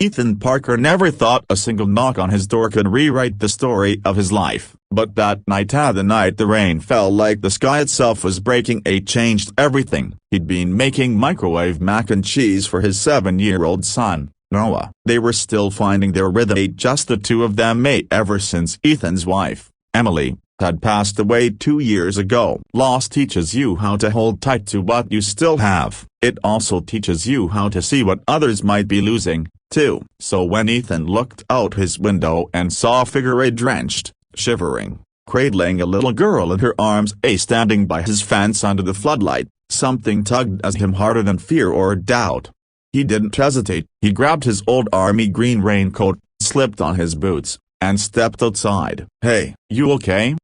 Ethan Parker never thought a single knock on his door could rewrite the story of his life, but that night, the night the rain fell like the sky itself was breaking, it changed everything. He'd been making microwave mac and cheese for his 7-year-old son, Noah. They were still finding their rhythm, just the two of them, ever since Ethan's wife, Emily, had passed away 2 years ago. Loss teaches you how to hold tight to what you still have. It also teaches you how to see what others might be losing, too. So when Ethan looked out his window and saw a figure, drenched, shivering, cradling a little girl in her arms, standing by his fence under the floodlight, something tugged at him harder than fear or doubt. He didn't hesitate. He grabbed his old army green raincoat, slipped on his boots, and stepped outside. "Hey, you okay?"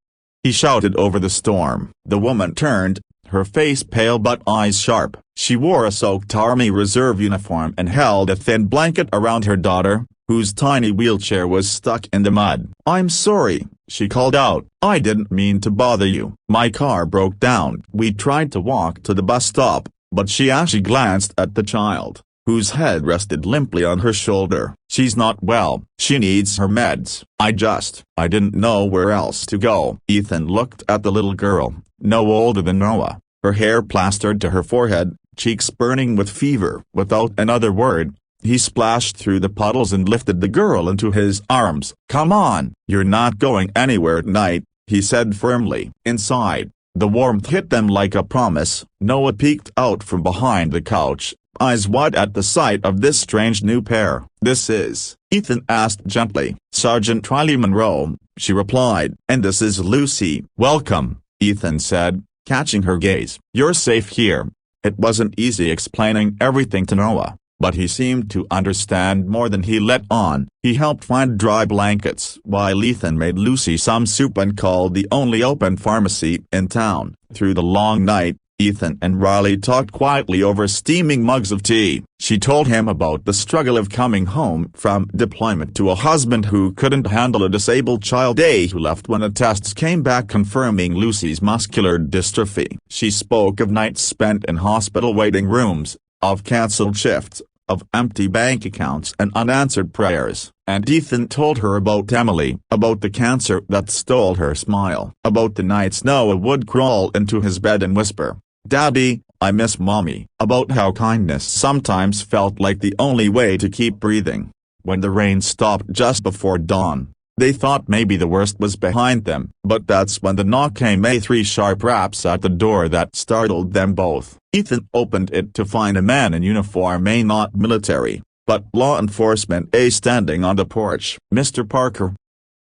he shouted over the storm. The woman turned, her face pale but eyes sharp. She wore a soaked Army Reserve uniform and held a thin blanket around her daughter, whose tiny wheelchair was stuck in the mud. "I'm sorry," she called out. "I didn't mean to bother you. My car broke down." We tried to walk to the bus stop, but she glanced at the child, whose head rested limply on her shoulder. "She's not well. She needs her meds." I didn't know where else to go." Ethan looked at the little girl, no older than Noah, her hair plastered to her forehead, cheeks burning with fever. Without another word, he splashed through the puddles and lifted the girl into his arms. "Come on, you're not going anywhere tonight," he said firmly. Inside, the warmth hit them like a promise. Noah peeked out from behind the couch, eyes wide at the sight of this strange new pair. "This is?" Ethan asked gently. "Sergeant Riley Monroe," she replied. "And this is Lucy." "Welcome," Ethan said, catching her gaze. "You're safe here." It wasn't easy explaining everything to Noah, but he seemed to understand more than he let on. He helped find dry blankets while Ethan made Lucy some soup and called the only open pharmacy in town. Through the long night, Ethan and Riley talked quietly over steaming mugs of tea. She told him about the struggle of coming home from deployment to a husband who couldn't handle a disabled child, who left when the tests came back confirming Lucy's muscular dystrophy. She spoke of nights spent in hospital waiting rooms, of cancelled shifts, of empty bank accounts and unanswered prayers. And Ethan told her about Emily, about the cancer that stole her smile, about the nights Noah would crawl into his bed and whisper, "Daddy, I miss Mommy," about how kindness sometimes felt like the only way to keep breathing. When the rain stopped just before dawn, they thought maybe the worst was behind them. But that's when the knock came, 3 sharp raps at the door that startled them both. Ethan opened it to find a man in uniform, not military, but law enforcement, standing on the porch. "Mr. Parker?"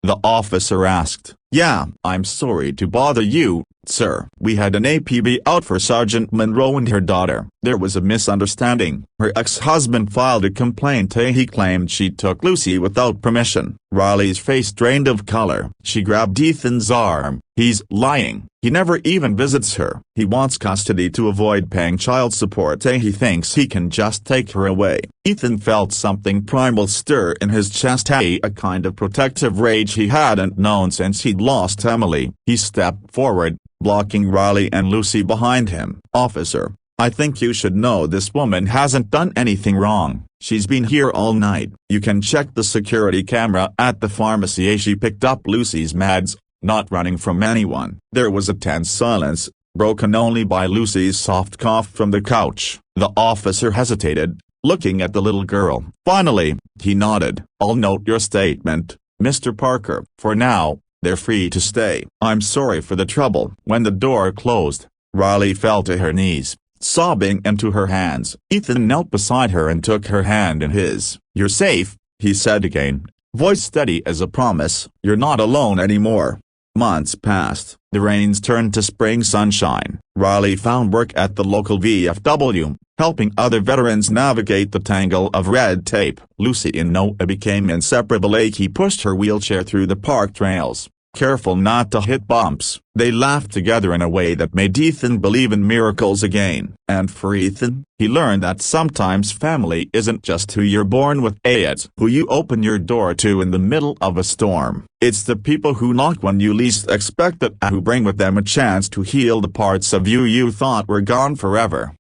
the officer asked. "Yeah, I'm sorry to bother you, sir. We had an APB out for Sergeant Monroe and her daughter. There was a misunderstanding. Her ex-husband filed a complaint. He claimed she took Lucy without permission." Riley's face drained of color. She grabbed Ethan's arm. "He's lying. He never even visits her. He wants custody to avoid paying child support. He thinks he can just take her away." Ethan felt something primal stir in his chest, a kind of protective rage he hadn't known since he'd lost Emily. He stepped forward, blocking Riley and Lucy behind him. "Officer, I think you should know this woman hasn't done anything wrong. She's been here all night. You can check the security camera at the pharmacy." She picked up Lucy's meds, not running from anyone. There was a tense silence, broken only by Lucy's soft cough from the couch. The officer hesitated, looking at the little girl. Finally, he nodded. "I'll note your statement, Mr. Parker. For now, they're free to stay." "I'm sorry for the trouble." When the door closed, Riley fell to her knees, sobbing into her hands. Ethan knelt beside her and took her hand in his. "You're safe," he said again, voice steady as a promise. "You're not alone anymore." Months passed. The rains turned to spring sunshine. Riley found work at the local VFW, helping other veterans navigate the tangle of red tape. Lucy and Noah became inseparable. He pushed her wheelchair through the park trails, careful not to hit bumps. They laughed together in a way that made Ethan believe in miracles again. And for Ethan, he learned that sometimes family isn't just who you're born with, it's who you open your door to in the middle of a storm. It's the people who knock when you least expect it, who bring with them a chance to heal the parts of you thought were gone forever.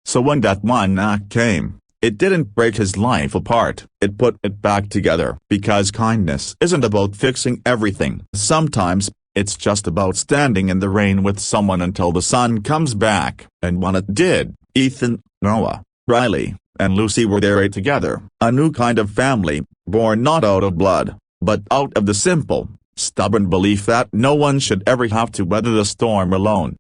So when that one knock came, It didn't break his life apart, it put it back together. Because kindness isn't about fixing everything. Sometimes, it's just about standing in the rain with someone until the sun comes back. And when it did, Ethan, Noah, Riley, and Lucy were there together. A new kind of family, born not out of blood, but out of the simple, stubborn belief that no one should ever have to weather the storm alone.